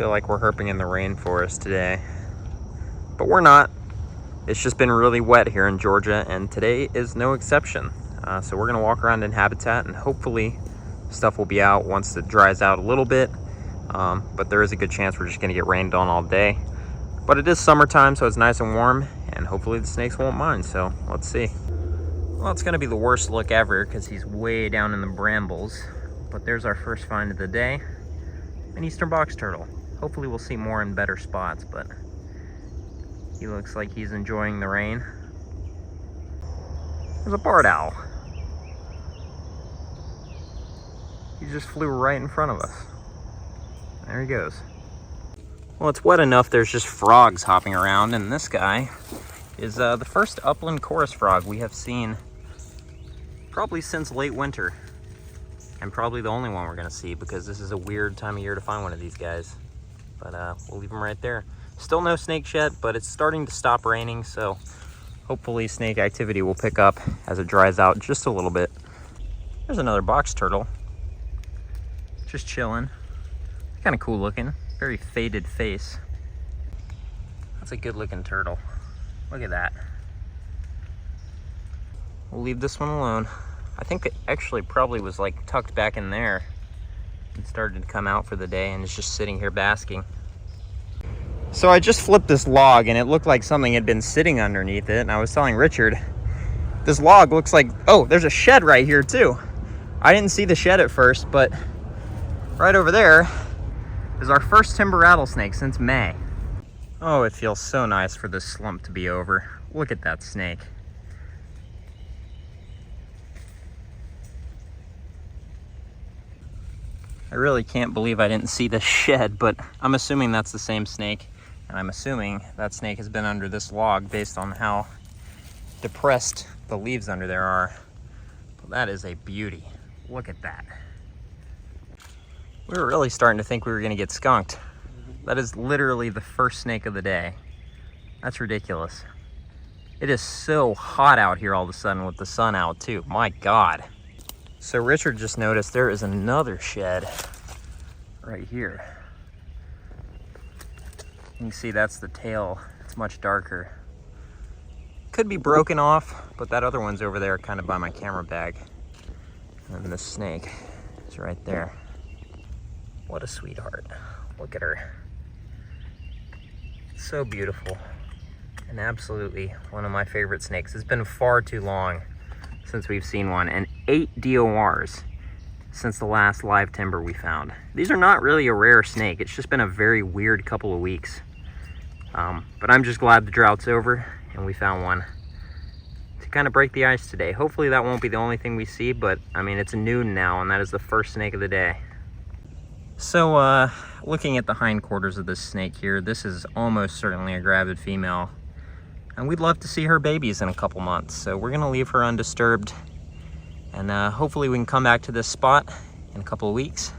feel like we're herping in the rainforest today, but we're not. It's just been really wet here in Georgia, and today is no exception. So we're gonna walk around in habitat, and hopefully stuff will be out once it dries out a little bit. But there is a good chance we're just gonna get rained on all day. But it is summertime, so it's nice and warm, and hopefully the snakes won't mind, so let's see. Well, it's gonna be the worst look ever because he's way down in the brambles. But there's our first find of the day, an eastern box turtle. Hopefully we'll see more in better spots, but he looks like he's enjoying the rain. There's a barred owl. He just flew right in front of us. There he goes. Well, it's wet enough, there's just frogs hopping around, and this guy is the first upland chorus frog we have seen probably since late winter. And probably the only one we're gonna see, because this is a weird time of year to find one of these guys. But we'll leave him right there. Still no snakes yet, but it's starting to stop raining, so hopefully snake activity will pick up as it dries out just a little bit. There's another box turtle. Just chilling. Kind of cool looking. Very faded face. That's a good looking turtle. Look at that. We'll leave this one alone. I think it actually probably was like tucked back in there and started to come out for the day and is just sitting here basking. So I just flipped this log and it looked like something had been sitting underneath it, and I was telling Richard, this log looks like, oh, there's a shed right here too. I didn't see the shed at first, but right over there is our first timber rattlesnake since May. Oh, it feels so nice for this slump to be over. Look at that snake. I really can't believe I didn't see the shed, but I'm assuming that's the same snake, and I'm assuming that snake has been under this log based on how depressed the leaves under there are. But that is a beauty. Look at that. We were really starting to think we were gonna get skunked. That is literally the first snake of the day. That's ridiculous. It is so hot out here all of a sudden with the sun out too. My God. So Richard just noticed there is another shed right here. You can see that's the tail. It's much darker. Could be broken off, but that other one's over there kind of by my camera bag. And this snake is right there. What a sweetheart. Look at her. So beautiful. And absolutely one of my favorite snakes. It's been far too long since we've seen one, and 8 DORs since the last live timber we found. These are not really a rare snake. It's just been a very weird couple of weeks. But I'm just glad the drought's over and we found one to kind of break the ice today. Hopefully that won't be the only thing we see, but I mean, it's noon now and that is the first snake of the day. So looking at the hindquarters of this snake here, this is almost certainly a gravid female. And we'd love to see her babies in a couple months. So we're gonna leave her undisturbed. And hopefully we can come back to this spot in a couple of weeks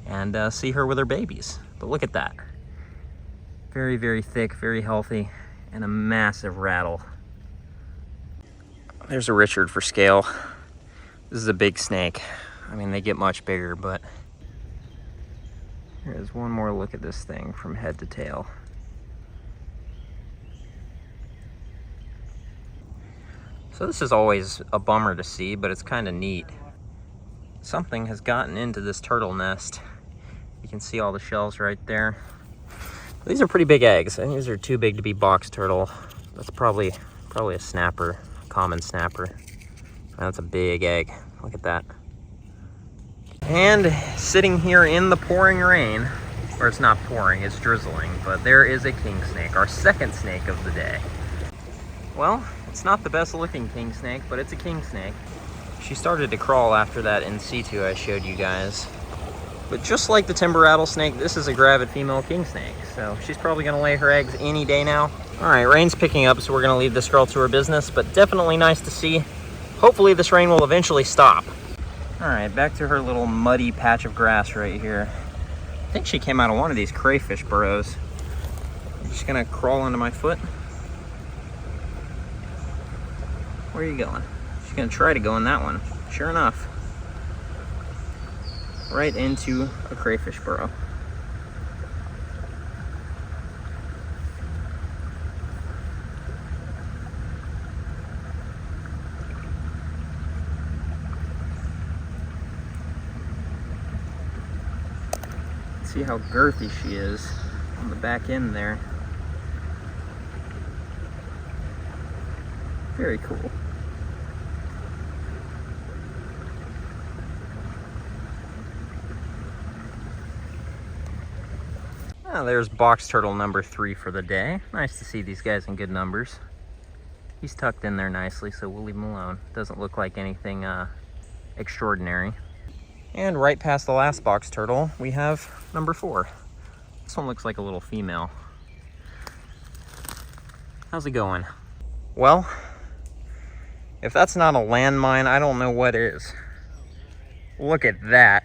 and see her with her babies. But look at that. Very, very thick, very healthy, and a massive rattle. There's a Richard for scale. This is a big snake. I mean, they get much bigger, but here's one more look at this thing from head to tail. So this is always a bummer to see, but it's kind of neat. Something has gotten into this turtle nest. You can see all the shells right there. These are pretty big eggs. I think these are too big to be box turtle. That's probably a snapper, common snapper. That's a big egg. Look at that. And sitting here in the pouring rain, or it's not pouring, it's drizzling, but there is a king snake, our second snake of the day. Well, it's not the best looking king snake, but it's a king snake. She started to crawl after that in situ I showed you guys. But just like the timber rattlesnake, this is a gravid female king snake. So she's probably gonna lay her eggs any day now. All right, rain's picking up, so we're gonna leave this girl to her business, but definitely nice to see. Hopefully this rain will eventually stop. All right, back to her little muddy patch of grass right here. I think she came out of one of these crayfish burrows. I'm just gonna crawl into my foot. Where are you going? She's gonna try to go in that one. Sure enough. Right into a crayfish burrow. see how girthy she is on the back end there. Very cool. Ah, there's box turtle number 3 for the day. Nice to see these guys in good numbers. He's tucked in there nicely, so we'll leave him alone. Doesn't look like anything extraordinary. And right past the last box turtle, we have number 4. This one looks like a little female. How's it going? Well, if that's not a landmine, I don't know what is. Look at that.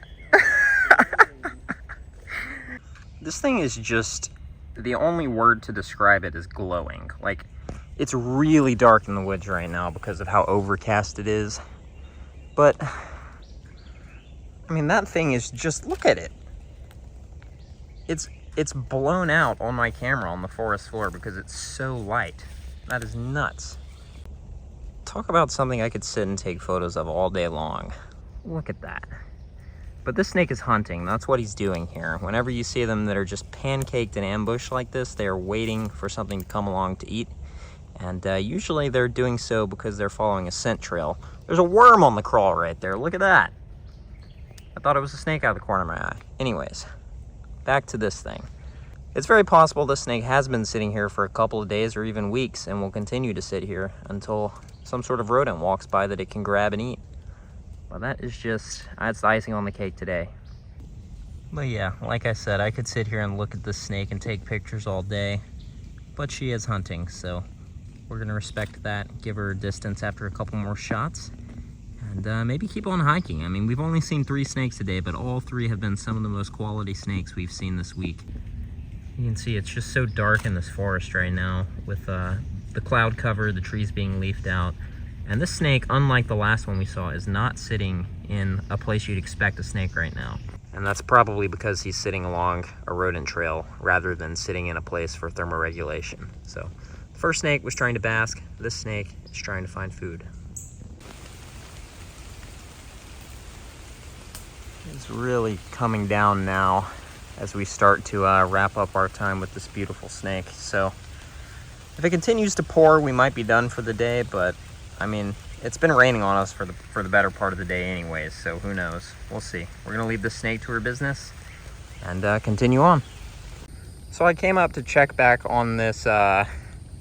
This thing is just, the only word to describe it is glowing. Like, it's really dark in the woods right now because of how overcast it is. But, I mean, that thing is just, look at it. It's blown out on my camera on the forest floor because it's so light. That is nuts. Talk about something I could sit and take photos of all day long. Look at that. But this snake is hunting. That's what he's doing here. Whenever you see them that are just pancaked in ambush like this, they are waiting for something to come along to eat. And usually they're doing so because they're following a scent trail. There's a worm on the crawl right there. Look at that. I thought it was a snake out of the corner of my eye. Anyways, back to this thing. It's very possible this snake has been sitting here for a couple of days or even weeks and will continue to sit here until some sort of rodent walks by that it can grab and eat. Well, that's the icing on the cake today. But yeah, like I said, I could sit here and look at this snake and take pictures all day, but she is hunting, so we're gonna respect that, give her a distance after a couple more shots, and maybe keep on hiking. I mean, we've only seen 3 snakes today, but all 3 have been some of the most quality snakes we've seen this week. You can see it's just so dark in this forest right now with the cloud cover, the trees being leafed out. And this snake, unlike the last one we saw, is not sitting in a place you'd expect a snake right now. And that's probably because he's sitting along a rodent trail rather than sitting in a place for thermoregulation. So the first snake was trying to bask. This snake is trying to find food. It's really coming down now as we start to wrap up our time with this beautiful snake. So if it continues to pour, we might be done for the day, but I mean, it's been raining on us for the better part of the day anyways, so who knows? We'll see. We're gonna leave the snake to her business and continue on. So I came up to check back on this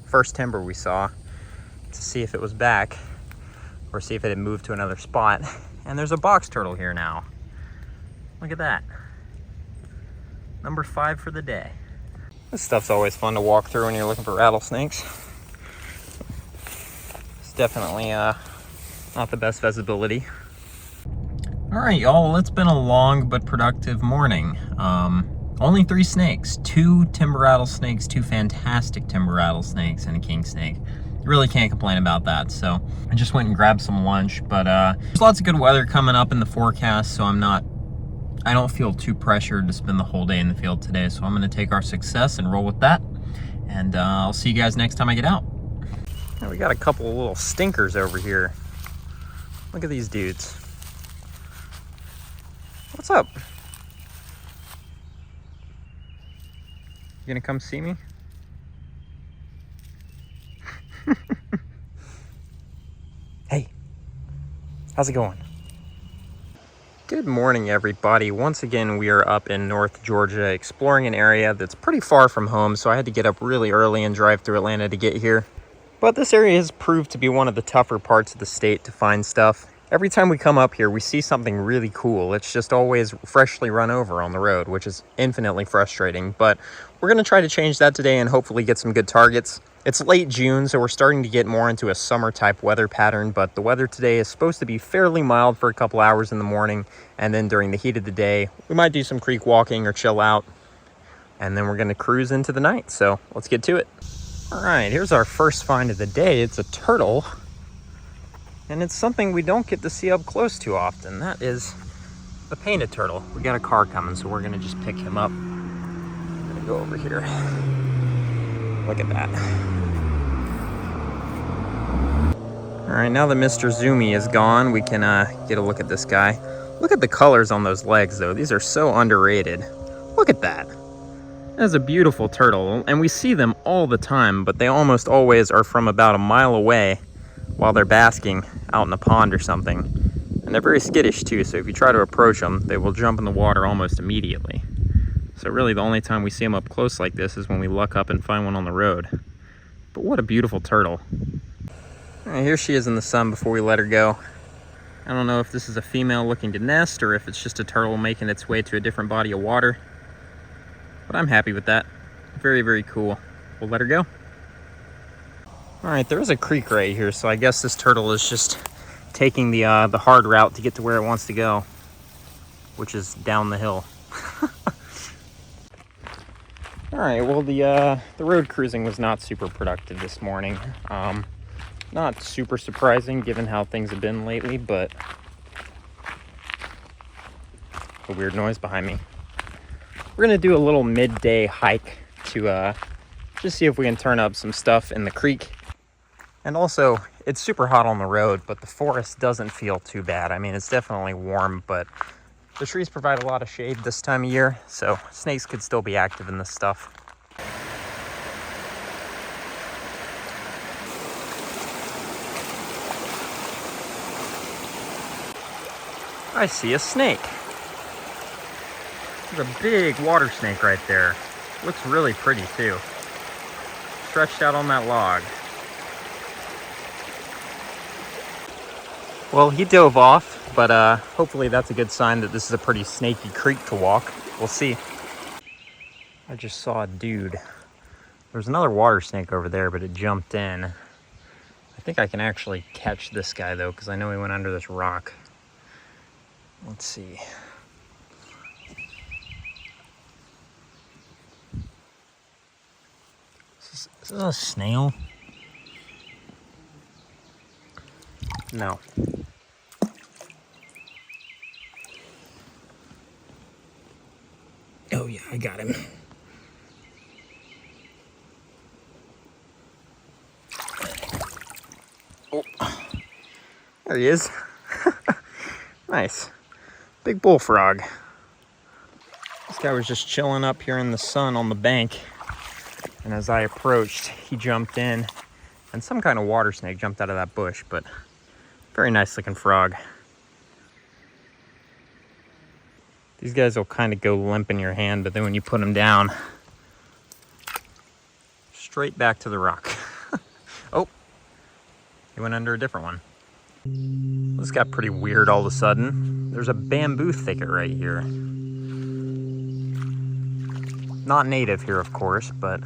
first timber we saw to see if it was back or see if it had moved to another spot. And there's a box turtle here now. Look at that. Number 5 for the day. This stuff's always fun to walk through when you're looking for rattlesnakes. Definitely not the best visibility. All right, y'all, well, it's been a long but productive morning. Only 3 snakes, 2 timber rattlesnakes, 2 fantastic timber rattlesnakes, and a king snake. Really can't complain about that. So I just went and grabbed some lunch, but there's lots of good weather coming up in the forecast, so I don't feel too pressured to spend the whole day in the field today. So I'm gonna take our success and roll with that. And I'll see you guys next time I get out. Now we got a couple of little stinkers over here. Look at these dudes. What's up? You gonna come see me? Hey, how's it going? Good morning, everybody. Once again, we are up in North Georgia exploring an area that's pretty far from home, so I had to get up really early and drive through Atlanta to get here. But this area has proved to be one of the tougher parts of the state to find stuff. Every time we come up here, we see something really cool. It's just always freshly run over on the road, which is infinitely frustrating. But we're going to try to change that today and hopefully get some good targets. It's late June, so we're starting to get more into a summer-type weather pattern, but the weather today is supposed to be fairly mild for a couple hours in the morning, and then during the heat of the day, we might do some creek walking or chill out, and then we're going to cruise into the night. So let's get to it. All right, here's our first find of the day. It's a turtle, and it's something we don't get to see up close too often. That is a painted turtle. We got a car coming, so we're gonna just pick him up. I'm gonna go over here. Look at that. All right, now that Mr. Zoomy is gone, we can get a look at this guy. Look at the colors on those legs, though. These are so underrated. Look Look at that. That's a beautiful turtle, and we see them all the time, but they almost always are from about a mile away while they're basking out in a pond or something. And they're very skittish too, so if you try to approach them, they will jump in the water almost immediately. So really the only time we see them up close like this is when we luck up and find one on the road. But what a beautiful turtle. All right, here she is in the sun before we let her go. I don't know if this is a female looking to nest or if it's just a turtle making its way to a different body of water. But I'm happy with that. Very, very cool. We'll let her go. All right, there is a creek right here, so I guess this turtle is just taking the hard route to get to where it wants to go, which is down the hill. All right, well, the road cruising was not super productive this morning. Not super surprising given how things have been lately, but a weird noise behind me. We're gonna do a little midday hike to just see if we can turn up some stuff in the creek. And also, it's super hot on the road, but the forest doesn't feel too bad. I mean, it's definitely warm, but the trees provide a lot of shade this time of year, so snakes could still be active in this stuff. I see a snake. There's a big water snake right there. Looks really pretty too. Stretched out on that log. Well, he dove off, but hopefully that's a good sign that this is a pretty snaky creek to walk. We'll see. I just saw a dude. There's another water snake over there, but it jumped in. I think I can actually catch this guy though, because I know he went under this rock. Let's see. Is this a snail? No. Oh yeah, I got him. Oh, there he is. Nice. Big bullfrog. This guy was just chilling up here in the sun on the bank. And as I approached, he jumped in. And some kind of water snake jumped out of that bush, but very nice looking frog. These guys will kind of go limp in your hand, but then when you put them down, straight back to the rock. Oh, he went under a different one. This got pretty weird all of a sudden. There's a bamboo thicket right here. Not native here, of course, but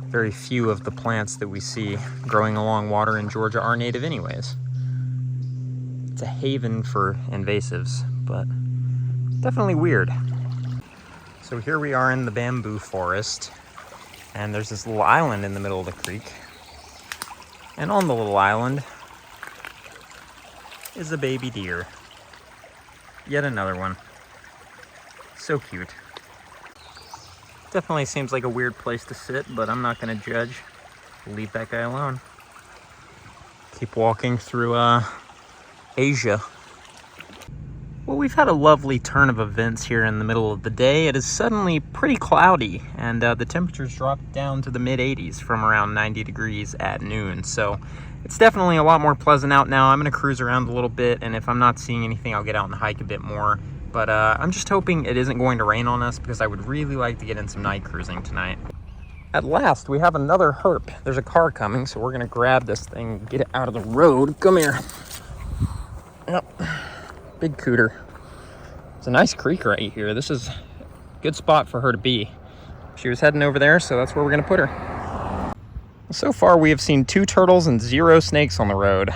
very few of the plants that we see growing along water in Georgia are native anyways. It's a haven for invasives, but definitely weird. So here we are in the bamboo forest, and there's this little island in the middle of the creek. And on the little island is a baby deer. Yet another one. So cute. Definitely seems like a weird place to sit, but I'm not gonna judge. Leave that guy alone. Keep walking through Asia. Well, we've had a lovely turn of events here in the middle of the day. It is suddenly pretty cloudy, and the temperatures dropped down to the mid-80s from around 90 degrees at noon. So it's definitely a lot more pleasant out now. I'm gonna cruise around a little bit, and if I'm not seeing anything, I'll get out and hike a bit more. But I'm just hoping it isn't going to rain on us, because I would really like to get in some night cruising tonight. At last, we have another herp. There's a car coming, so we're gonna grab this thing and get it out of the road. Come here. Yep. Big Cooter. It's a nice creek right here. This is a good spot for her to be. She was heading over there, so that's where we're gonna put her. So far, we have seen 2 turtles and 0 snakes on the road.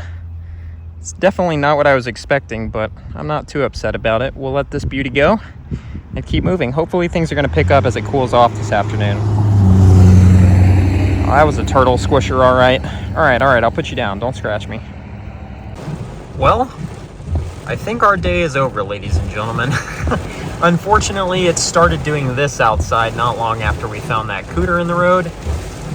It's definitely not what I was expecting, but I'm not too upset about it. We'll let this beauty go and keep moving. Hopefully things are gonna pick up as it cools off this afternoon. Oh, that was a turtle squisher, all right. All right, I'll put you down. Don't scratch me. Well, I think our day is over, ladies and gentlemen. Unfortunately, it started doing this outside not long after we found that Cooter in the road,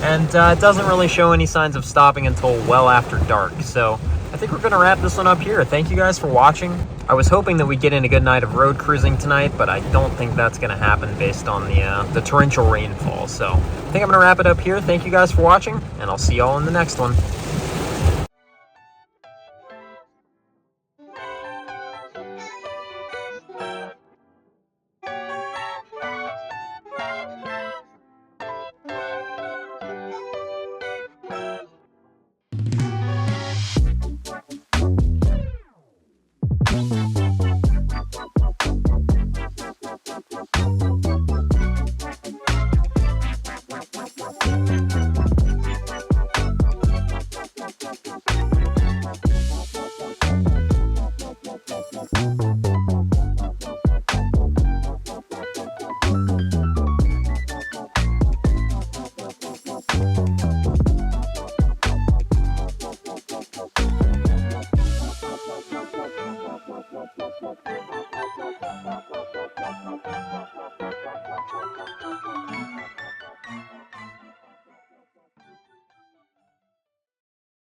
and it doesn't really show any signs of stopping until well after dark. So I think we're gonna wrap this one up here. Thank you guys for watching. I was hoping that we'd get in a good night of road cruising tonight, but I don't think that's going to happen based on the torrential rainfall. So I think I'm going to wrap it up here. Thank you guys for watching, and I'll see y'all in the next one.